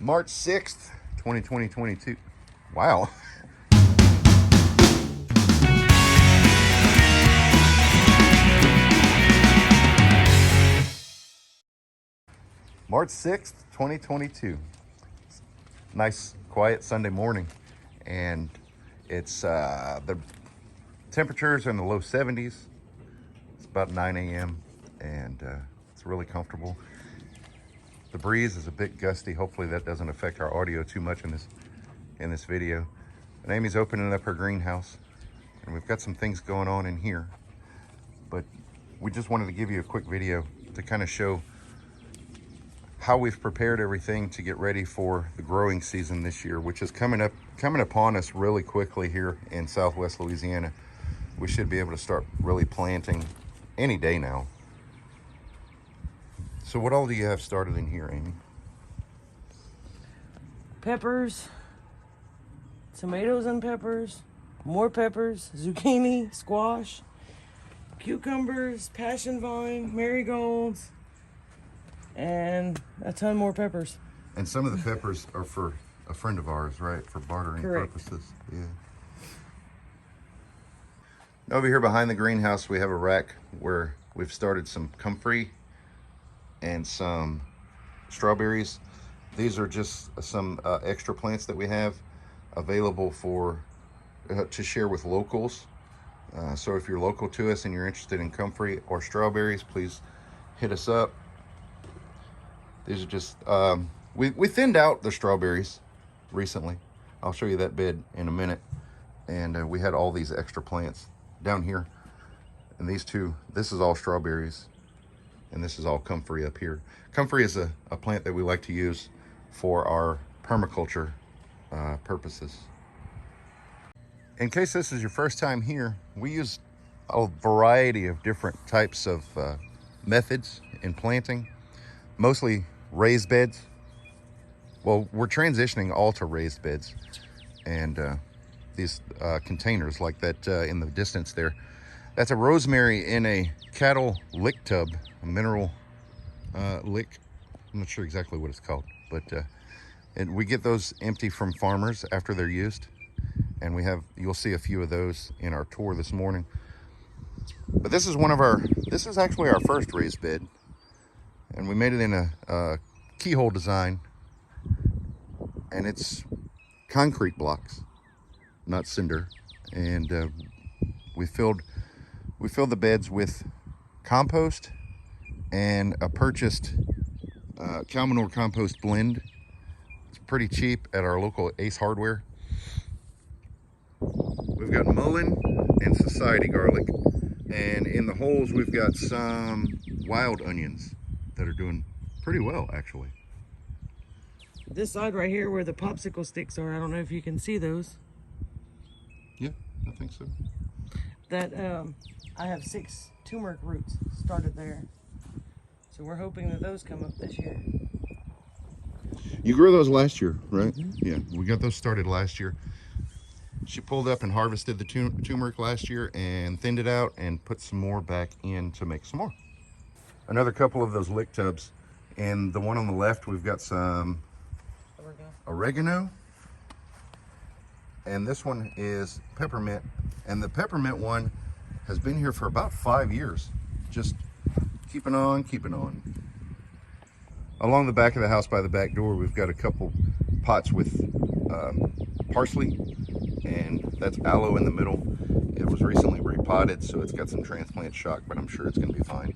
March 6th, 2022. Wow. March 6th, 2022. Nice, quiet Sunday morning. And it's, the temperatures are in the low 70s. It's about 9 a.m. and it's really comfortable. The breeze is a bit gusty. Hopefully that doesn't affect our audio too much in this video. But Amy's opening up her greenhouse and we've got some things going on in here. But we just wanted to give you a quick video to kind of show how we've prepared everything to get ready for the growing season this year, which is coming upon us really quickly here in Southwest Louisiana. We should be able to start really planting any day now. So what all do you have started in here, Amy? Peppers, tomatoes and peppers, more peppers, zucchini, squash, cucumbers, passion vine, marigolds, and a ton more peppers. And some of the peppers are for a friend of ours, right? For bartering Correct. purposes. Yeah. Over here behind the greenhouse, we have a rack where we've started some comfrey and some strawberries. These are just some extra plants that we have available for to share with locals. So if you're local to us and you're interested in comfrey or strawberries, please hit us up. These are just, we thinned out the strawberries recently. I'll show you that bed in a minute. And we had all these extra plants down here. And these two, this is all strawberries. And this is all comfrey up here. Comfrey is a plant that we like to use for our permaculture purposes. In case this is your first time here, we use a variety of different types of methods in planting, mostly raised beds. Well, we're transitioning all to raised beds, and these containers like that in the distance there, that's a rosemary in a cattle lick tub, a mineral lick. I'm not sure exactly what it's called, but and we get those empty from farmers after they're used, and you'll see a few of those in our tour this morning. But this is actually our first raised bed, and we made it in a keyhole design, and it's concrete blocks, not cinder, and we filled the beds with compost and a purchased cow manure compost blend. It's pretty cheap at our local Ace Hardware. We've got mullein and society garlic, and in the holes we've got some wild onions that are doing pretty well, actually. This side right here where the popsicle sticks are, I don't know if you can see those. Yeah, I think so. That I have 6 turmeric roots started there. So we're hoping that those come up this year. You grew those last year, right? Mm-hmm. Yeah, we got those started last year. She pulled up and harvested the turmeric last year and thinned it out and put some more back in to make some more. Another couple of those lick tubs. And the one on the left, we've got some oregano. And this one is peppermint. And the peppermint one has been here for about 5 years. Just keeping on, keeping on. Along the back of the house by the back door, we've got a couple pots with parsley, and that's aloe in the middle. It was recently repotted, so it's got some transplant shock, but I'm sure it's gonna be fine.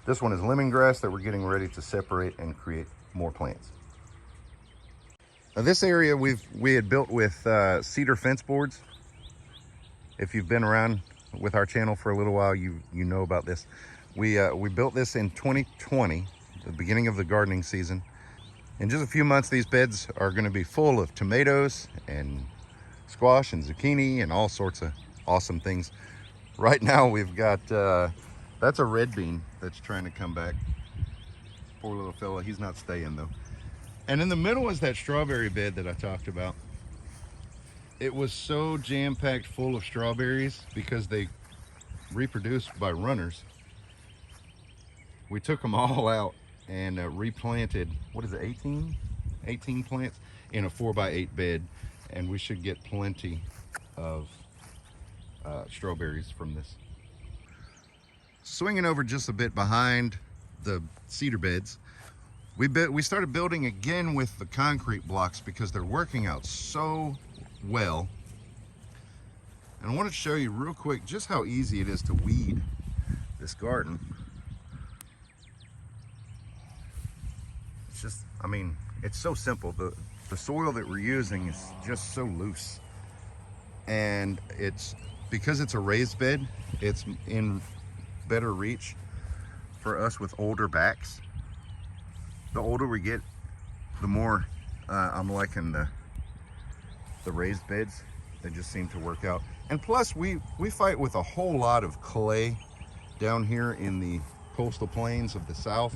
This one is lemongrass that we're getting ready to separate and create more plants. Now this area we had built with cedar fence boards. If you've been around with our channel for a little while, you know about this. We built this in 2020, the beginning of the gardening season. In just a few months, these beds are going to be full of tomatoes and squash and zucchini and all sorts of awesome things. Right now we've got, that's a red bean that's trying to come back. Poor little fella, he's not staying though. And in the middle is that strawberry bed that I talked about. It was so jam-packed full of strawberries because they reproduce by runners. We took them all out and replanted, what is it, 18 plants in a 4x8 bed, and we should get plenty of strawberries from this. Swinging over just a bit behind the cedar beds, we started building again with the concrete blocks because they're working out so well. And I want to show you real quick just how easy it is to weed this garden. It's just, I mean, it's so simple. The soil that we're using is just so loose. And it's, because it's a raised bed, it's in better reach for us with older backs. The older we get, the more I'm liking the raised beds. They just seem to work out. And plus we fight with a whole lot of clay down here in the coastal plains of the South.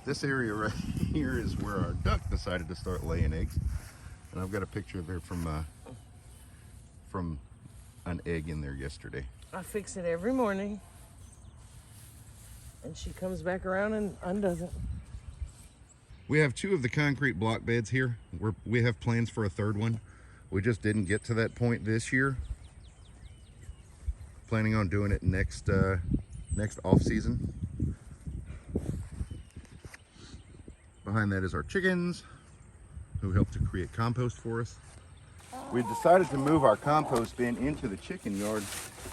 This area right here is where our duck decided to start laying eggs. And I've got a picture there from an egg in there yesterday. I fix it every morning, and she comes back around and undoes it. We have 2 of the concrete block beds here. We have plans for a 3rd one. We just didn't get to that point this year. Planning on doing it next off season. Behind that is our chickens, who help to create compost for us. We decided to move our compost bin into the chicken yard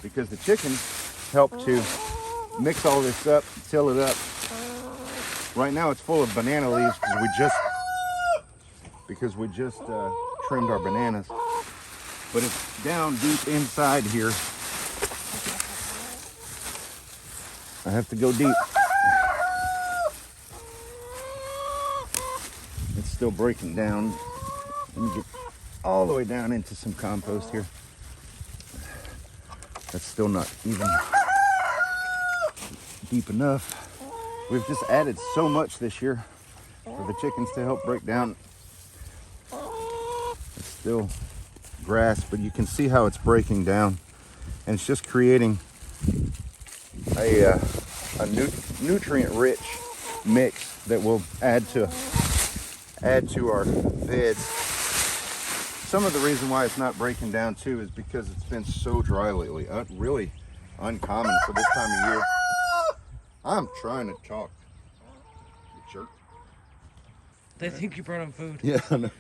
because the chickens help to mix all this up, till it up. Right now it's full of banana leaves because we just trimmed our bananas. But it's down deep inside here. I have to go deep. It's still breaking down. Let me get all the way down into some compost here. That's still not even deep enough. We've just added so much this year for the chickens to help break down. It's still grass, but you can see how it's breaking down, and it's just creating a nutrient-rich mix that will add to our beds. Some of the reason why it's not breaking down too is because it's been so dry lately. Really uncommon for this time of year. I'm trying to talk, you jerk. They think you brought them food. Yeah, I know.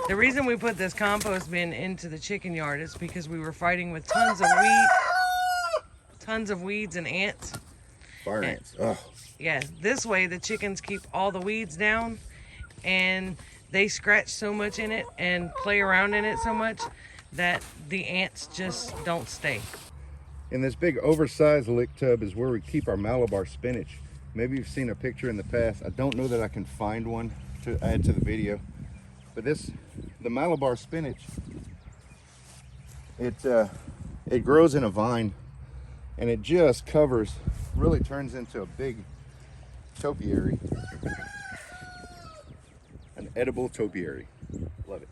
The reason we put this compost bin into the chicken yard is because we were fighting with tons of weeds and ants. Fire ants. Oh. Yeah, this way the chickens keep all the weeds down, and they scratch so much in it and play around in it so much that the ants just don't stay. In this big oversized lick tub is where we keep our Malabar spinach. Maybe you've seen a picture in the past. I don't know that I can find one to add to the video. But the Malabar spinach, it grows in a vine, and it just covers, really turns into a big topiary. An edible topiary. Love it.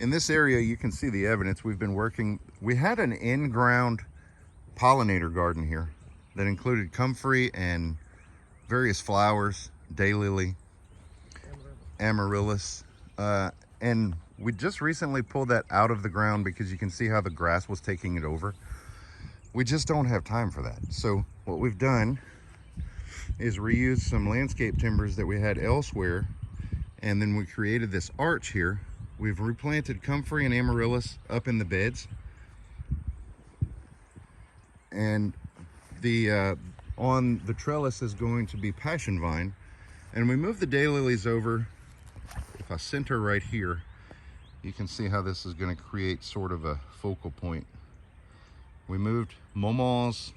In this area, you can see the evidence. We've been working, we had an in-ground pollinator garden here that included comfrey and various flowers, daylily, amaryllis, and we just recently pulled that out of the ground because you can see how the grass was taking it over. We just don't have time for that. So what we've done is reuse some landscape timbers that we had elsewhere, and then we created this arch here. We've replanted comfrey and amaryllis up in the beds, and the on the trellis is going to be passion vine, and we moved the daylilies over. If I center right here, you can see how this is going to create sort of a focal point. We moved Momo's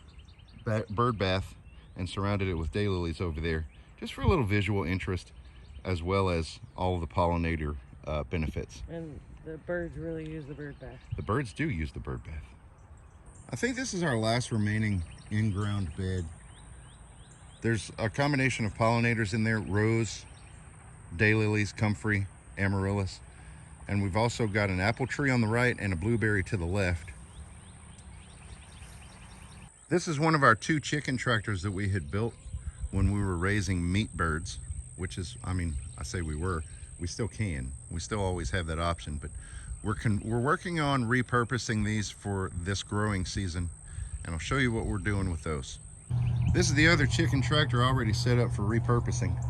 bird bath and surrounded it with daylilies over there, just for a little visual interest, as well as all of the pollinator benefits. And the birds really use the bird bath. The birds do use the bird bath. I think this is our last remaining in-ground bed. There's a combination of pollinators in there: rose, daylilies, comfrey, amaryllis, and we've also got an apple tree on the right and a blueberry to the left. This is one of our 2 chicken tractors that we had built when we were raising meat birds, which is, I mean, I say we still can. We still always have that option, but we're working on repurposing these for this growing season, and I'll show you what we're doing with those. This is the other chicken tractor already set up for repurposing.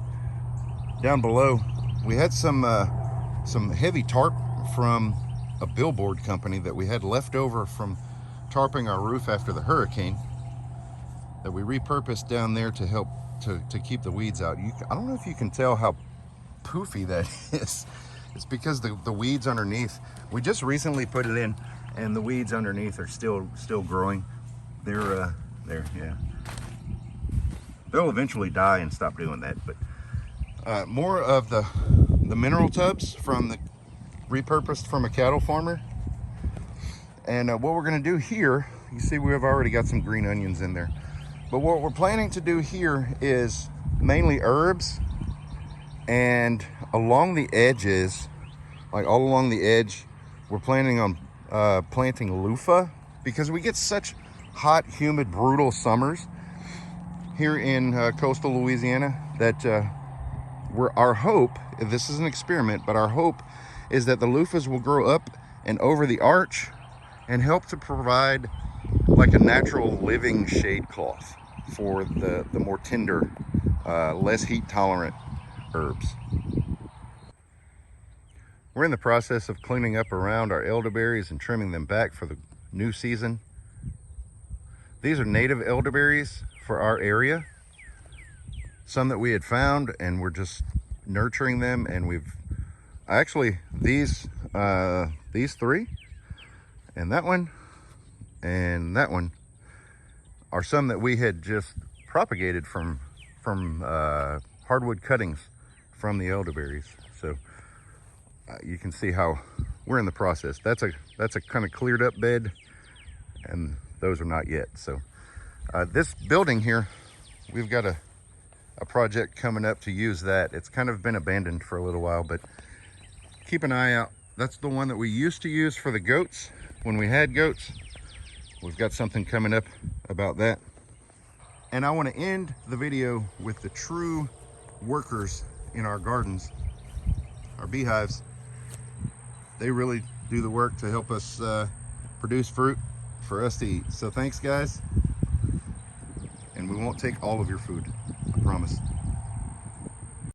Down below, we had some heavy tarp from a billboard company that we had left over from tarping our roof after the hurricane, that we repurposed down there to help to keep the weeds out. I don't know if you can tell how poofy that is. It's because the weeds underneath, we just recently put it in, and the weeds underneath are still growing. They're yeah. They'll eventually die and stop doing that. But more of the mineral tubs from the repurposed from a cattle farmer. And what we're going to do here, you see we've already got some green onions in there, but what we're planning to do here is mainly herbs, and along the edges, like all along the edge, we're planning on planting loofah, because we get such hot, humid, brutal summers here in coastal Louisiana that our hope, this is an experiment, but our hope is that the loofahs will grow up and over the arch and help to provide like a natural living shade cloth for the more tender, less heat tolerant herbs. We're in the process of cleaning up around our elderberries and trimming them back for the new season. These are native elderberries for our area. Some that we had found, and we're just nurturing them, and we've actually these 3 and that one are some that we had just propagated from hardwood cuttings from the elderberries. So you can see how we're in the process. That's a kind of cleared up bed, and those are not yet. So this building here, we've got a project coming up to use that. It's kind of been abandoned for a little while, but keep an eye out. That's the one that we used to use for the goats when we had goats. We've got something coming up about that. And I want to end the video with the true workers in our gardens, our beehives. They really do the work to help us produce fruit for us to eat. So thanks, guys. And we won't take all of your food, I promise.